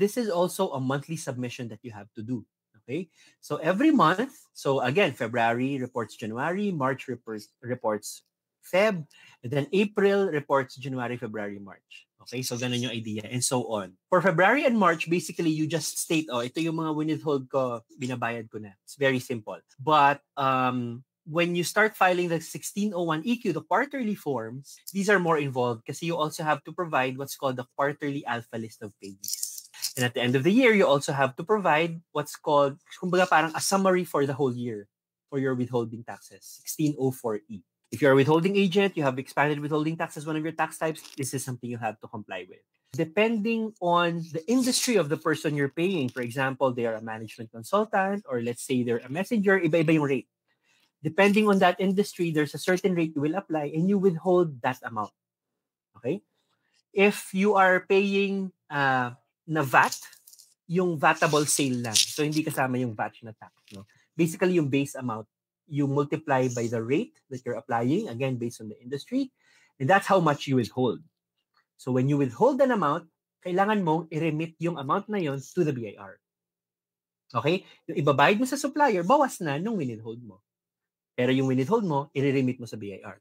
this is also a monthly submission that you have to do. Okay, so every month, so again, February reports January, March reports Feb, and then April reports January, February, March. Okay, so ganun yung idea, and so on. For February and March, basically, you just state, oh, ito yung mga withhold ko, binabayad ko na. It's very simple. But when you start filing the 1601 EQ, the quarterly forms, these are more involved kasi you also have to provide what's called the quarterly alpha list of payees. And at the end of the year, you also have to provide what's called, kumbaga parang a summary for the whole year for your withholding taxes, 1604E. If you're a withholding agent, you have expanded withholding tax as one of your tax types, this is something you have to comply with. Depending on the industry of the person you're paying, for example, they are a management consultant, or let's say they're a messenger, iba-iba yung rate. Depending on that industry, there's a certain rate you will apply and you withhold that amount. Okay? If you are paying na VAT, yung vatable sale lang. So, hindi kasama yung VAT na tax. No? Basically, yung base amount, you multiply by the rate that you're applying, again, based on the industry, and that's how much you withhold. So, when you withhold an amount, kailangan mong i-remit yung amount na yon to the BIR. Okay? Yung ibabayad mo sa supplier, bawas na nung withhold mo. Pero yung withhold mo, i-remit mo sa BIR.